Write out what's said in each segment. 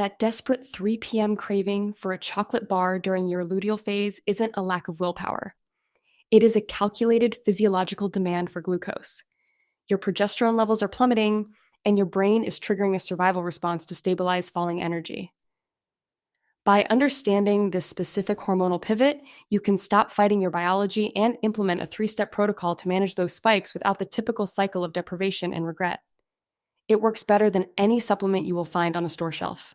That desperate 3 p.m. craving for a chocolate bar during your luteal phase isn't a lack of willpower. It is a calculated physiological demand for glucose. Your progesterone levels are plummeting, and your brain is triggering a survival response to stabilize falling energy. By understanding this specific hormonal pivot, you can stop fighting your biology and implement a 3-step protocol to manage those spikes without the typical cycle of deprivation and regret. It works better than any supplement you will find on a store shelf.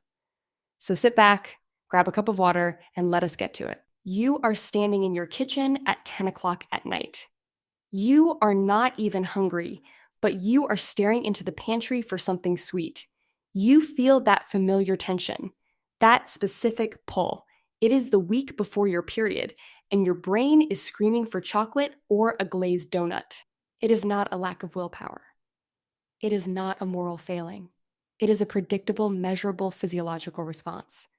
So sit back, grab a cup of water, and let us get to it. You are standing in your kitchen at 10 o'clock at night. You are not even hungry, but you are staring into the pantry for something sweet. You feel that familiar tension, that specific pull. It is the week before your period, and your brain is screaming for chocolate or a glazed donut. It is not a lack of willpower. It is not a moral failing. It is a predictable, measurable physiological response.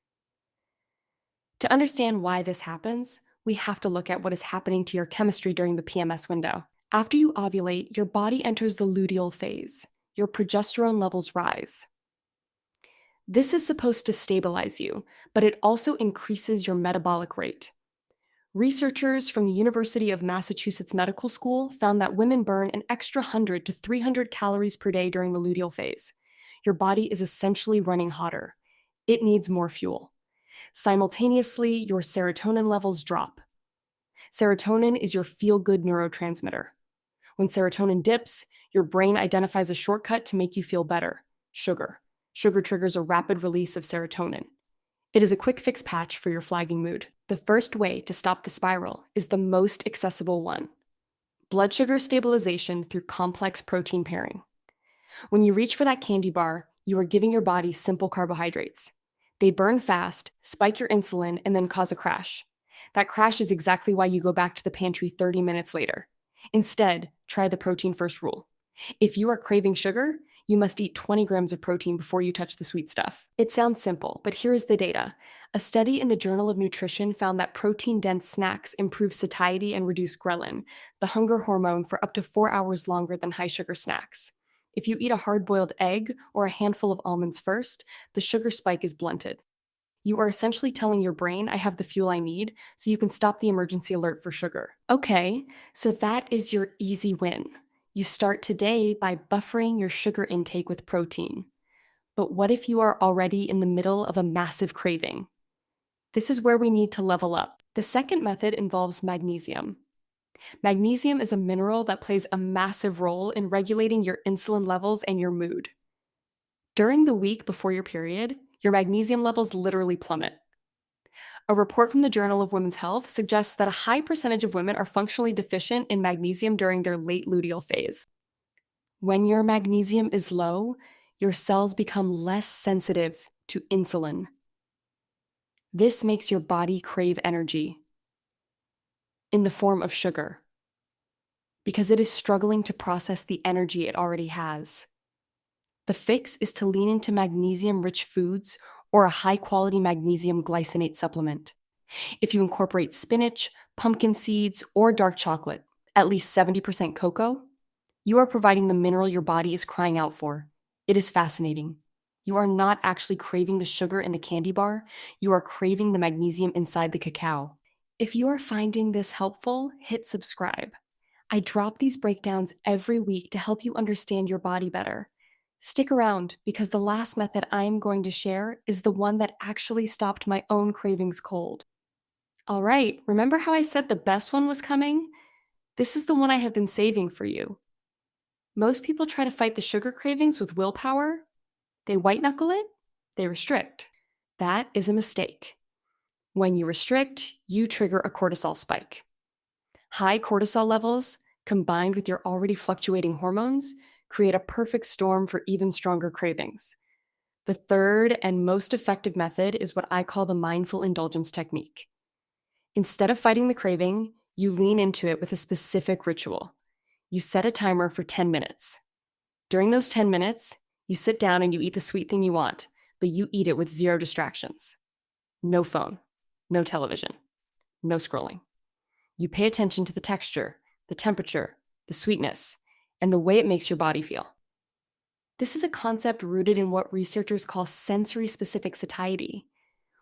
To understand why this happens, we have to look at what is happening to your chemistry during the PMS window. After you ovulate, your body enters the luteal phase. Your progesterone levels rise. This is supposed to stabilize you, but it also increases your metabolic rate. Researchers from the University of Massachusetts Medical School found that women burn an extra 100 to 300 calories per day during the luteal phase. Your body is essentially running hotter. It needs more fuel. Simultaneously, your serotonin levels drop. Serotonin is your feel-good neurotransmitter. When serotonin dips, your brain identifies a shortcut to make you feel better: sugar. Sugar triggers a rapid release of serotonin. It is a quick fix patch for your flagging mood. The first way to stop the spiral is the most accessible one: blood sugar stabilization through complex protein pairing. When you reach for that candy bar, you are giving your body simple carbohydrates. They burn fast, spike your insulin, and then cause a crash. That crash is exactly why you go back to the pantry 30 minutes later. Instead, try the protein first rule. If you are craving sugar, you must eat 20 grams of protein before you touch the sweet stuff. It sounds simple, but here is the data. A study in the Journal of Nutrition found that protein-dense snacks improve satiety and reduce ghrelin, the hunger hormone, for up to 4 hours longer than high-sugar snacks. If you eat a hard-boiled egg or a handful of almonds first, the sugar spike is blunted. You are essentially telling your brain, I have the fuel I need, so you can stop the emergency alert for sugar. Okay, so that is your easy win. You start today by buffering your sugar intake with protein. But what if you are already in the middle of a massive craving? This is where we need to level up. The second method involves magnesium. Magnesium is a mineral that plays a massive role in regulating your insulin levels and your mood. During the week before your period, your magnesium levels literally plummet. A report from the Journal of Women's Health suggests that a high percentage of women are functionally deficient in magnesium during their late luteal phase. When your magnesium is low, your cells become less sensitive to insulin. This makes your body crave energy in the form of sugar because it is struggling to process the energy it already has. The fix is to lean into magnesium-rich foods or a high-quality magnesium glycinate supplement. If you incorporate spinach, pumpkin seeds, or dark chocolate, at least 70% cocoa, you are providing the mineral your body is crying out for. It is fascinating. You are not actually craving the sugar in the candy bar, you are craving the magnesium inside the cacao. If you are finding this helpful, hit subscribe. I drop these breakdowns every week to help you understand your body better. Stick around, because the last method I'm going to share is the one that actually stopped my own cravings cold. All right, remember how I said the best one was coming? This is the one I have been saving for you. Most people try to fight the sugar cravings with willpower. They white-knuckle it, they restrict. That is a mistake. When you restrict, you trigger a cortisol spike. High cortisol levels, combined with your already fluctuating hormones, create a perfect storm for even stronger cravings. The third and most effective method is what I call the mindful indulgence technique. Instead of fighting the craving, you lean into it with a specific ritual. You set a timer for 10 minutes. During those 10 minutes, you sit down and you eat the sweet thing you want, but you eat it with zero distractions. No phone, no television, no scrolling. You pay attention to the texture, the temperature, the sweetness, and the way it makes your body feel. This is a concept rooted in what researchers call sensory-specific satiety.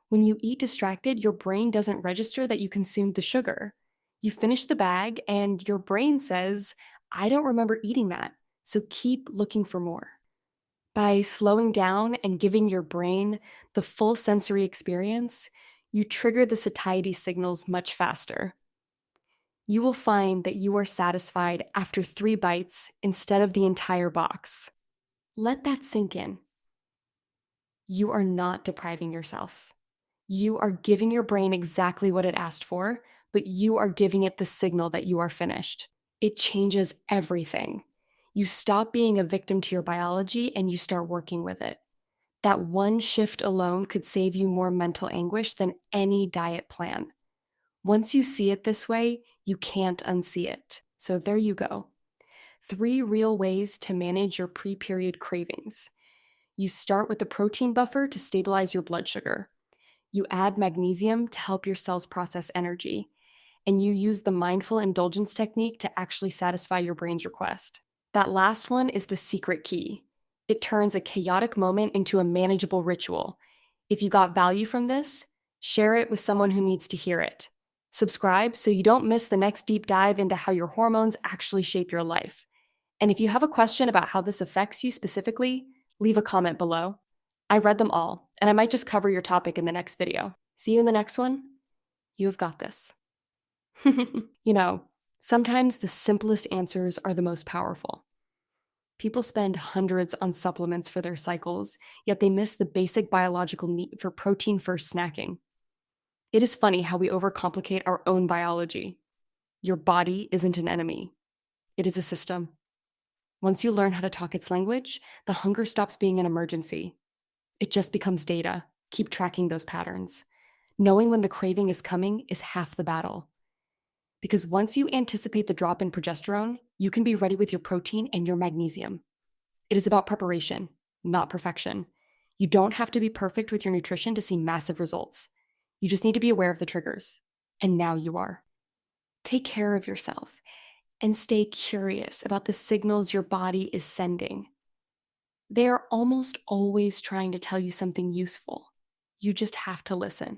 When you eat distracted, your brain doesn't register that you consumed the sugar. You finish the bag, and your brain says, I don't remember eating that, so keep looking for more. By slowing down and giving your brain the full sensory experience, you trigger the satiety signals much faster. You will find that you are satisfied after 3 bites instead of the entire box. Let that sink in. You are not depriving yourself. You are giving your brain exactly what it asked for, but you are giving it the signal that you are finished. It changes everything. You stop being a victim to your biology and you start working with it. That one shift alone could save you more mental anguish than any diet plan. Once you see it this way, you can't unsee it. So there you go. 3 real ways to manage your pre-period cravings. You start with the protein buffer to stabilize your blood sugar. You add magnesium to help your cells process energy. And you use the mindful indulgence technique to actually satisfy your brain's request. That last one is the secret key. It turns a chaotic moment into a manageable ritual. If you got value from this, share it with someone who needs to hear it. Subscribe so you don't miss the next deep dive into how your hormones actually shape your life. And if you have a question about how this affects you specifically, leave a comment below. I read them all, and I might just cover your topic in the next video. See you in the next one. You have got this. Sometimes the simplest answers are the most powerful. People spend hundreds on supplements for their cycles, yet they miss the basic biological need for protein-first snacking. It is funny how we overcomplicate our own biology. Your body isn't an enemy. It is a system. Once you learn how to talk its language, the hunger stops being an emergency. It just becomes data. Keep tracking those patterns. Knowing when the craving is coming is half the battle. Because once you anticipate the drop in progesterone, you can be ready with your protein and your magnesium. It is about preparation, not perfection. You don't have to be perfect with your nutrition to see massive results. You just need to be aware of the triggers. And now you are. Take care of yourself and stay curious about the signals your body is sending. They are almost always trying to tell you something useful. You just have to listen.